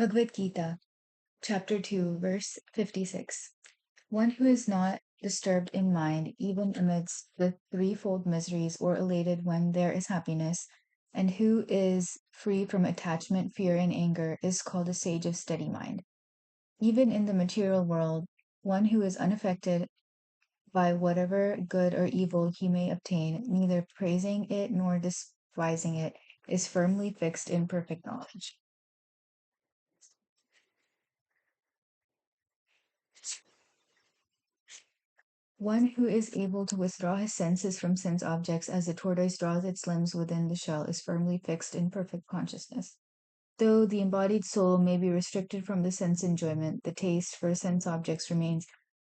Bhagavad Gita, Chapter 2, Verse 56. One who is not disturbed in mind, even amidst the threefold miseries, or elated when there is happiness, and who is free from attachment, fear, and anger, is called a sage of steady mind. Even in the material world, one who is unaffected by whatever good or evil he may obtain, neither praising it nor despising it, is firmly fixed in perfect knowledge. One who is able to withdraw his senses from sense objects as the tortoise draws its limbs within the shell is firmly fixed in perfect consciousness. Though the embodied soul may be restricted from the sense enjoyment, the taste for sense objects remains,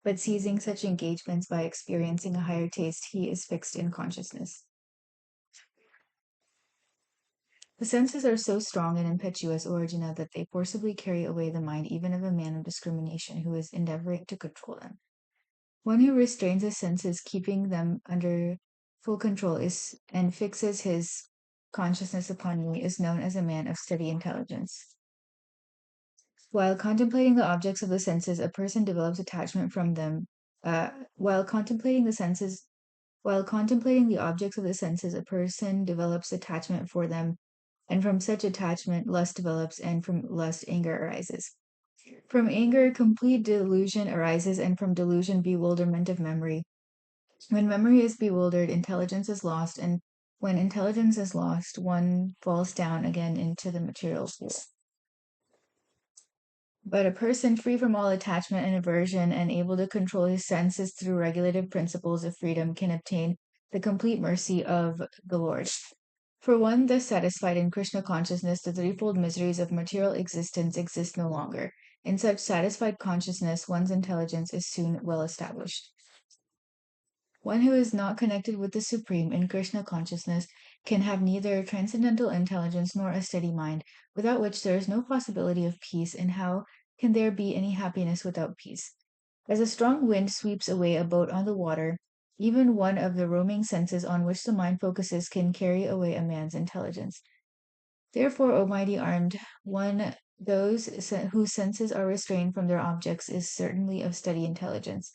but seizing such engagements by experiencing a higher taste, he is fixed in consciousness. The senses are so strong and impetuous, O Arjuna, that they forcibly carry away the mind even of a man of discrimination who is endeavoring to control them. One who restrains his senses, keeping them under full control, is and fixes his consciousness upon me, is known as a man of steady intelligence. While contemplating the objects of the senses, a person develops attachment from them. While contemplating the objects of the senses, a person develops attachment for them, and from such attachment, lust develops, and from lust, anger arises. From anger, complete delusion arises, and from delusion, bewilderment of memory. When memory is bewildered, intelligence is lost, and when intelligence is lost, one falls down again into the material world. But a person free from all attachment and aversion and able to control his senses through regulative principles of freedom can obtain the complete mercy of the Lord. For one thus satisfied in Krishna consciousness, the threefold miseries of material existence exist no longer. In such satisfied consciousness, one's intelligence is soon well established. One who is not connected with the Supreme in Krishna consciousness can have neither transcendental intelligence nor a steady mind, without which there is no possibility of peace, and how can there be any happiness without peace? As a strong wind sweeps away a boat on the water, even one of the roaming senses on which the mind focuses can carry away a man's intelligence. Therefore, O mighty armed one, whose senses are restrained from their objects is certainly of steady intelligence.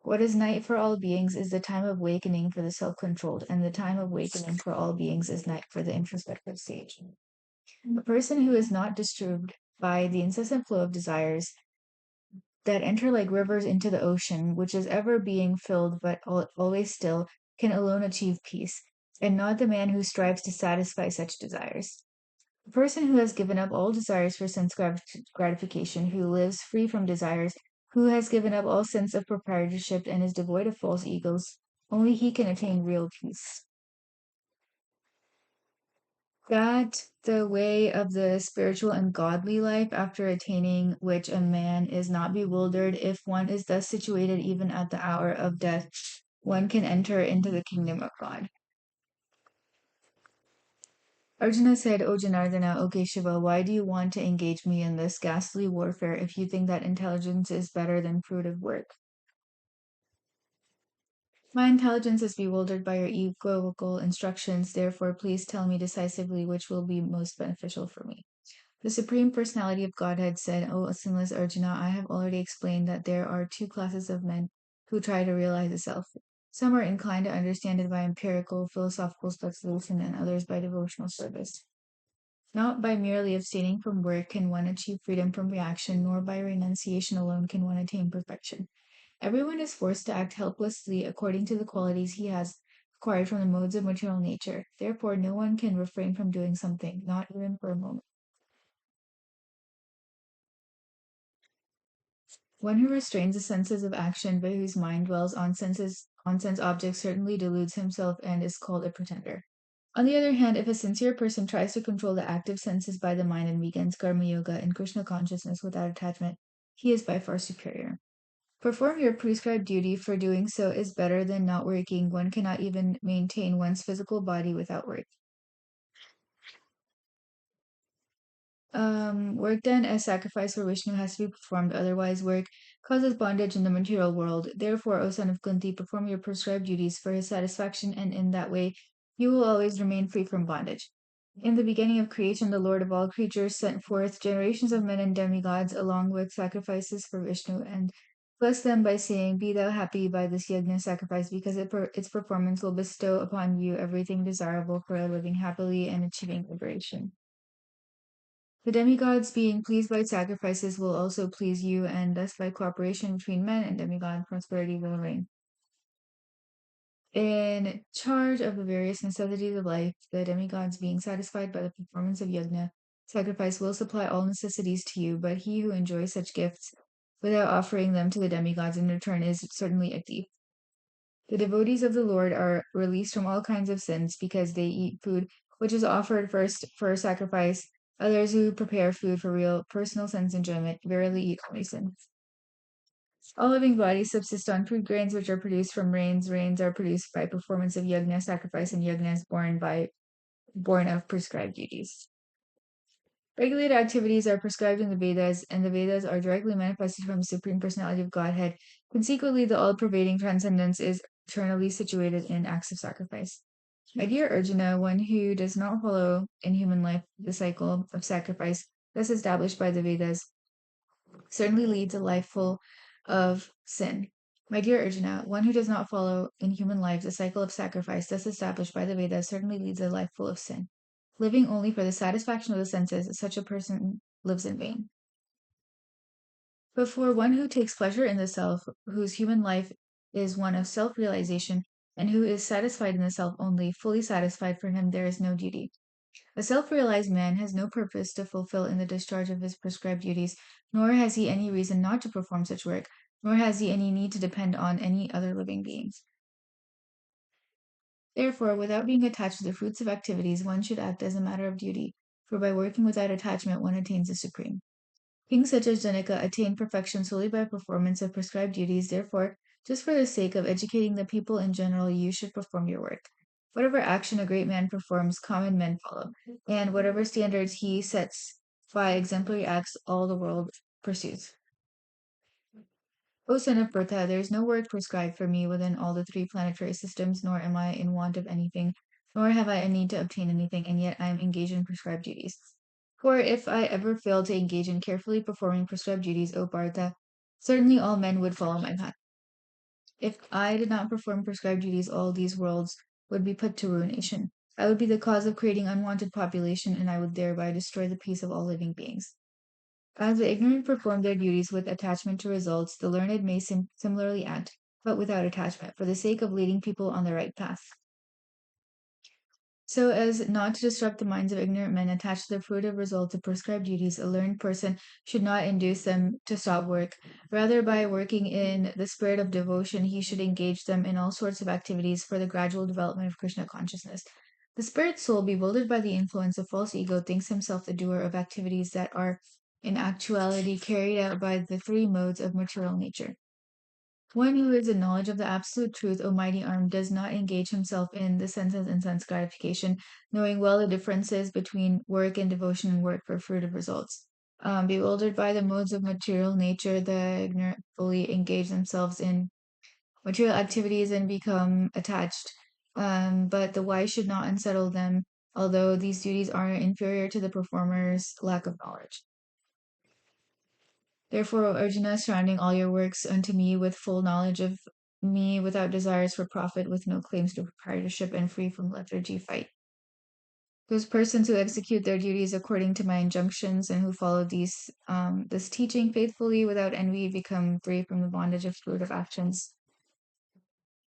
What is night for all beings is the time of awakening for the self-controlled, and the time of awakening for all beings is night for the introspective sage. A person who is not disturbed by the incessant flow of desires that enter like rivers into the ocean, which is ever being filled but always still, can alone achieve peace, and not the man who strives to satisfy such desires. A person who has given up all desires for sense gratification, who lives free from desires, who has given up all sense of proprietorship and is devoid of false egos, only he can attain real peace. That the way of the spiritual and godly life, after attaining which a man is not bewildered, if one is thus situated even at the hour of death, one can enter into the kingdom of God. Arjuna said, O Janardana, O Kesava, why do you want to engage me in this ghastly warfare if you think that intelligence is better than fruitive work? My intelligence is bewildered by your equivocal instructions, therefore please tell me decisively which will be most beneficial for me. The Supreme Personality of Godhead said, O sinless Arjuna, I have already explained that there are two classes of men who try to realize the self. Some are inclined to understand it by empirical, philosophical speculation, and others by devotional service. Not by merely abstaining from work can one achieve freedom from reaction, nor by renunciation alone can one attain perfection. Everyone is forced to act helplessly according to the qualities he has acquired from the modes of material nature. Therefore, no one can refrain from doing something, not even for a moment. One who restrains the senses of action, but whose mind dwells on sense objects, certainly deludes himself and is called a pretender. On the other hand, if a sincere person tries to control the active senses by the mind and begins karma yoga and Krishna consciousness without attachment, he is by far superior. Perform your prescribed duty, for doing so is better than not working. One cannot even maintain one's physical body without work. Work done as sacrifice for Vishnu has to be performed, otherwise work causes bondage in the material world. Therefore, O son of Kunti, perform your prescribed duties for his satisfaction, and in that way you will always remain free from bondage. In the beginning of creation, the Lord of all creatures sent forth generations of men and demigods along with sacrifices for Vishnu and blessed them by saying, "Be thou happy by this yajna sacrifice, because its performance will bestow upon you everything desirable for living happily and achieving liberation." The demigods, being pleased by sacrifices, will also please you, and thus by cooperation between men and demigod, prosperity will reign. In charge of the various necessities of life, the demigods being satisfied by the performance of yajna, sacrifice will supply all necessities to you, but he who enjoys such gifts without offering them to the demigods in return is certainly a thief. The devotees of the Lord are released from all kinds of sins because they eat food which is offered first for sacrifice. Others who prepare food for real personal sense enjoyment verily eat only sin. All living bodies subsist on food grains which are produced from rains. Rains are produced by performance of yajna sacrifice, and yajna is born of prescribed duties. Regulated activities are prescribed in the Vedas, and the Vedas are directly manifested from the Supreme Personality of Godhead. Consequently, the all-pervading transcendence is eternally situated in acts of sacrifice. My dear Arjuna, one who does not follow in human life the cycle of sacrifice thus established by the Vedas certainly leads a life full of sin. My dear Arjuna, one who does not follow in human life the cycle of sacrifice thus established by the Vedas certainly leads a life full of sin. Living only for the satisfaction of the senses, such a person lives in vain. But for one who takes pleasure in the self, whose human life is one of self realization, and who is satisfied in the self only, fully satisfied, for him there is no duty. A self realized man has no purpose to fulfill in the discharge of his prescribed duties, nor has he any reason not to perform such work, nor has he any need to depend on any other living beings. Therefore, without being attached to the fruits of activities, one should act as a matter of duty, for by working without attachment, one attains the supreme. Kings such as Janaka attain perfection solely by performance of prescribed duties. Therefore, just for the sake of educating the people in general, you should perform your work. Whatever action a great man performs, common men follow, and whatever standards he sets by exemplary acts, all the world pursues. O son of Bertha, there is no work prescribed for me within all the three planetary systems, nor am I in want of anything, nor have I a need to obtain anything, and yet I am engaged in prescribed duties. For if I ever failed to engage in carefully performing prescribed duties, O Bharata, certainly all men would follow my path. If I did not perform prescribed duties, all these worlds would be put to ruination. I would be the cause of creating unwanted population, and I would thereby destroy the peace of all living beings. As the ignorant perform their duties with attachment to results, the learned may similarly act, but without attachment, for the sake of leading people on the right path. So as not to disrupt the minds of ignorant men attached to the fruitive results of prescribed duties, a learned person should not induce them to stop work. Rather, by working in the spirit of devotion, he should engage them in all sorts of activities for the gradual development of Krishna consciousness. The spirit soul, bewildered by the influence of false ego, thinks himself the doer of activities that are in actuality carried out by the three modes of material nature. One who is in knowledge of the absolute truth, O mighty arm, does not engage himself in the senses and sense gratification, knowing well the differences between work and devotion and work for fruitive results. Bewildered by the modes of material nature, the ignorant fully engage themselves in material activities and become attached. But the wise should not unsettle them, although these duties are inferior to the performer's lack of knowledge. Therefore, O Arjuna, surrounding all your works unto me with full knowledge of me, without desires for profit, with no claims to proprietorship, and free from lethargy, fight. Those persons who execute their duties according to my injunctions and who follow this teaching faithfully without envy become free from the bondage of fruitive actions.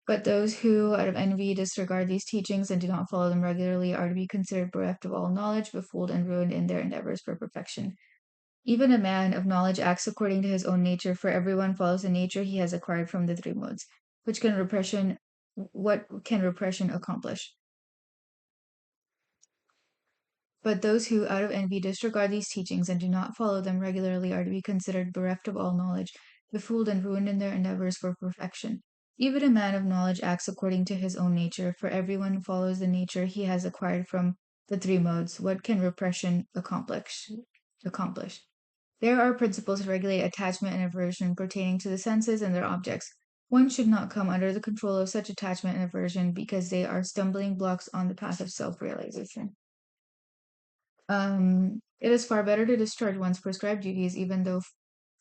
But those who, out of envy, disregard these teachings and do not follow them regularly are to be considered bereft of all knowledge, befooled, and ruined in their endeavors for perfection. Even a man of knowledge acts according to his own nature, for everyone follows the nature he has acquired from the three modes. What can repression accomplish? But those who, out of envy, disregard these teachings and do not follow them regularly are to be considered bereft of all knowledge, befooled and ruined in their endeavors for perfection. Even a man of knowledge acts according to his own nature, for everyone follows the nature he has acquired from the three modes. What can repression accomplish? There are principles to regulate attachment and aversion pertaining to the senses and their objects. One should not come under the control of such attachment and aversion because they are stumbling blocks on the path of self realization. It is far better to discharge one's prescribed duties, even though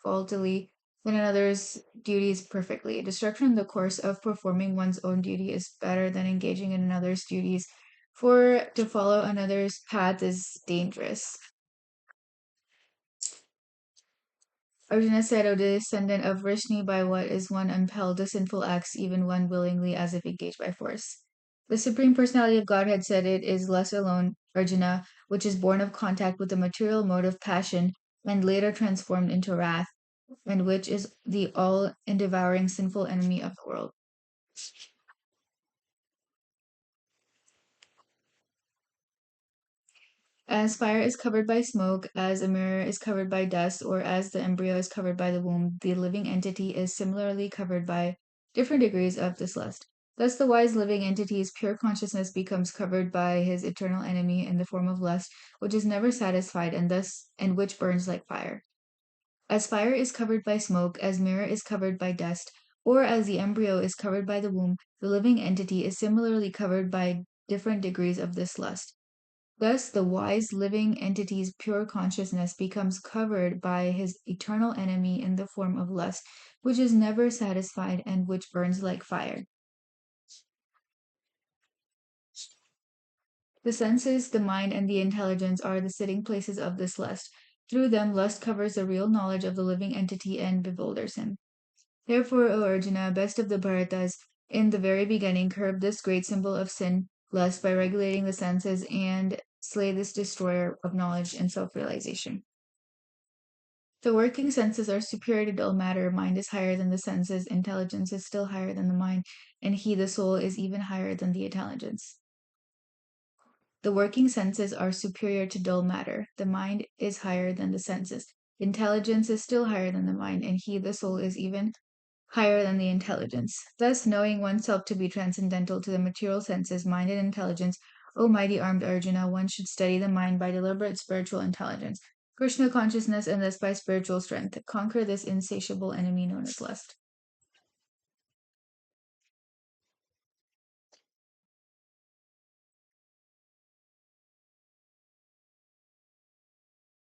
faultily, than another's duties perfectly. Destruction in the course of performing one's own duty is better than engaging in another's duties, for to follow another's path is dangerous. Arjuna said, O descendant of Vrishni, by what is one impelled to sinful acts, even when willingly, as if engaged by force? The Supreme Personality of Godhead said it is lust alone, Arjuna, which is born of contact with the material mode of passion and later transformed into wrath, and which is the all devouring sinful enemy of the world. As fire is covered by smoke, as a mirror is covered by dust, or as the embryo is covered by the womb, the living entity is similarly covered by different degrees of this lust. Thus, the wise living entity's pure consciousness becomes covered by his eternal enemy in the form of lust, which is never satisfied and which burns like fire. As fire is covered by smoke, as mirror is covered by dust, or as the embryo is covered by the womb, the living entity is similarly covered by different degrees of this lust. Thus, the wise living entity's pure consciousness becomes covered by his eternal enemy in the form of lust, which is never satisfied and which burns like fire. The senses, the mind, and the intelligence are the sitting places of this lust. Through them, lust covers the real knowledge of the living entity and bewilders him. Therefore, O Arjuna, best of the Bharatas, in the very beginning, curb this great symbol of sin, lust, by regulating the senses, and slay this destroyer of knowledge and self realization. The working senses are superior to dull matter, mind is higher than the senses, intelligence is still higher than the mind, and he, the soul, is even higher than the intelligence. The working senses are superior to dull matter, the mind is higher than the senses, intelligence is still higher than the mind, and he, the soul, is even higher than the intelligence. Thus, knowing oneself to be transcendental to the material senses, mind, and intelligence, O mighty armed Arjuna, one should study the mind by deliberate spiritual intelligence, Krishna consciousness, and thus by spiritual strength, conquer this insatiable enemy known as lust.